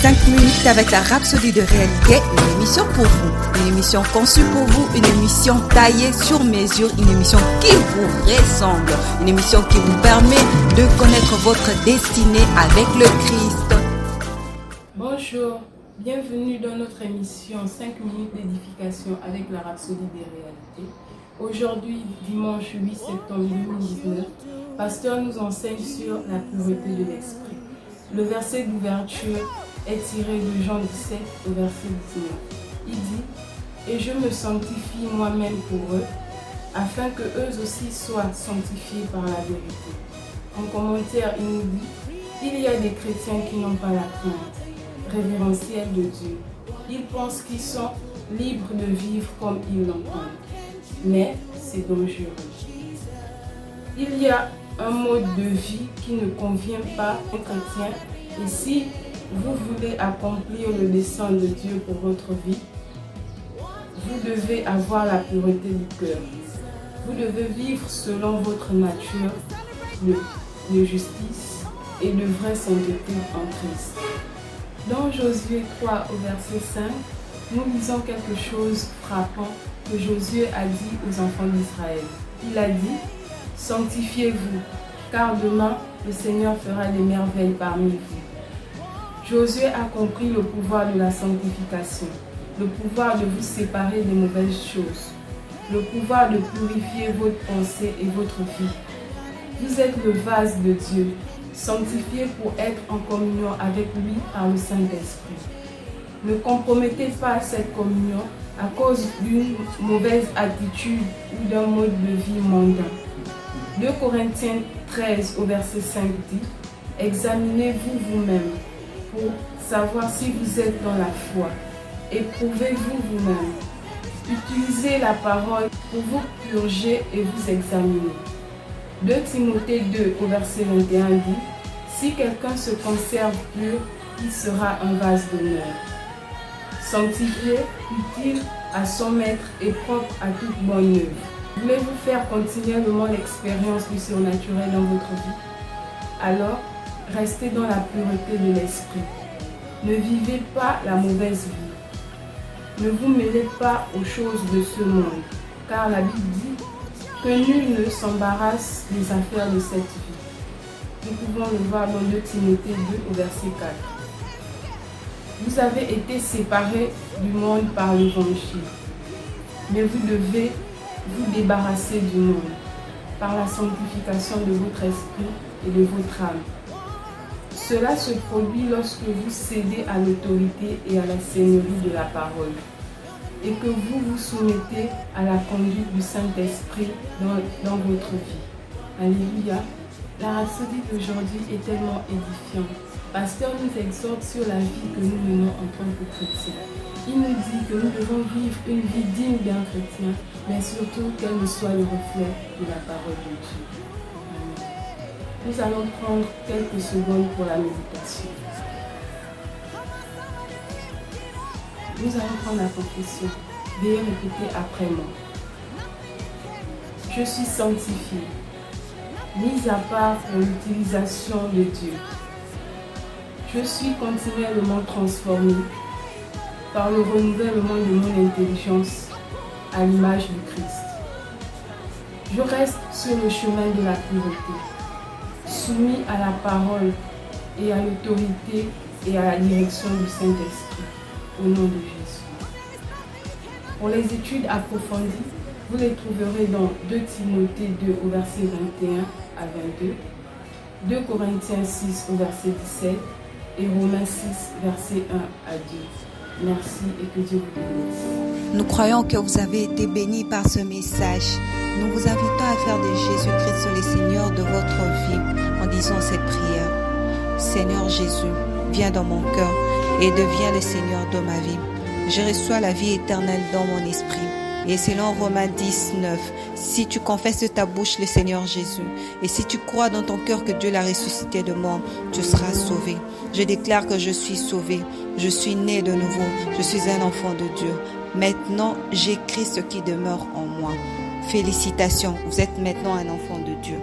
5 minutes avec la Rhapsodie de réalité, une émission pour vous, une émission conçue pour vous, une émission taillée sur mesure, une émission qui vous ressemble, une émission qui vous permet de connaître votre destinée avec le Christ. Bonjour, bienvenue dans notre émission 5 minutes d'édification avec la Rhapsodie des réalités. Aujourd'hui, dimanche 8 septembre 2019, Pasteur nous enseigne sur la pureté de l'esprit. Le verset d'ouverture est tiré de Jean 17 au verset 19. Il dit « Et je me sanctifie moi-même pour eux, afin que eux aussi soient sanctifiés par la vérité. » En commentaire, il nous dit « Il y a des chrétiens qui n'ont pas la crainte révérentielle de Dieu. Ils pensent qu'ils sont libres de vivre comme ils l'entendent. Mais c'est dangereux. Il y a un mode de vie qui ne convient pas aux chrétiens et si vous voulez accomplir le dessein de Dieu pour votre vie, vous devez avoir la pureté du cœur. Vous devez vivre selon votre nature de justice et de vraie sainteté en Christ. Dans Josué 3 au verset 5, nous lisons quelque chose de frappant que Josué a dit aux enfants d'Israël. Il a dit « Sanctifiez-vous, car demain le Seigneur fera des merveilles parmi vous. » Josué a compris le pouvoir de la sanctification, le pouvoir de vous séparer des mauvaises choses, le pouvoir de purifier votre pensée et votre vie. Vous êtes le vase de Dieu, sanctifié pour être en communion avec lui par le Saint-Esprit. Ne compromettez pas cette communion à cause d'une mauvaise attitude ou d'un mode de vie mondain. 2 Corinthiens 13 au verset 5 dit « Examinez-vous vous-même pour savoir si vous êtes dans la foi. Éprouvez-vous vous-même. Utilisez la parole pour vous purger et vous examiner. » 2 Timothée 2 au verset 21 dit « Si quelqu'un se conserve pur, il sera un vase d'honneur. Sanctifié, utile à son maître et propre à toute bonne œuvre. » Voulez-vous faire continuellement l'expérience du surnaturel dans votre vie? Alors, restez dans la pureté de l'esprit. Ne vivez pas la mauvaise vie. Ne vous mêlez pas aux choses de ce monde, car la Bible dit que nul ne s'embarrasse des affaires de cette vie. Nous pouvons le voir dans 2 Timothée 2 au verset 4. Vous avez été séparés du monde par l'évangile, mais vous devez vous débarrasser du monde par la sanctification de votre esprit et de votre âme. Cela se produit lorsque vous cédez à l'autorité et à la seigneurie de la parole et que vous vous soumettez à la conduite du Saint-Esprit dans votre vie. Alléluia. La rhapsodie d'aujourd'hui est tellement édifiante. Pasteur nous exhorte sur la vie que nous menons en tant que chrétiens. Il nous dit que nous devons vivre une vie digne d'un chrétien, mais surtout qu'elle ne soit le reflet de la parole de Dieu. Amen. Nous allons prendre quelques secondes pour la méditation. Nous allons prendre la confession. Veuillez répéter après moi. Je suis sanctifié, mis à part pour l'utilisation de Dieu. Je suis continuellement transformé par le renouvellement de mon intelligence à l'image du Christ. Je reste sur le chemin de la pureté, soumis à la parole et à l'autorité et à la direction du Saint-Esprit, au nom de Jésus. Pour les études approfondies, vous les trouverez dans 2 Timothée 2 au verset 21 à 22, 2 Corinthiens 6 au verset 17 et Romains 6 verset 1 à 2. Merci et que Dieu vous bénisse. Nous croyons que vous avez été bénis par ce message. Nous vous invitons à faire de Jésus-Christ le Seigneur de votre vie en disant cette prière. Seigneur Jésus, viens dans mon cœur et deviens le Seigneur de ma vie. Je reçois la vie éternelle dans mon esprit. Et selon Romains 10, 9, si tu confesses de ta bouche le Seigneur Jésus, et si tu crois dans ton cœur que Dieu l'a ressuscité de mort, tu seras sauvé. Je déclare que je suis sauvé, je suis né de nouveau, je suis un enfant de Dieu. Maintenant, j'ai Christ qui demeure en moi. Félicitations, vous êtes maintenant un enfant de Dieu.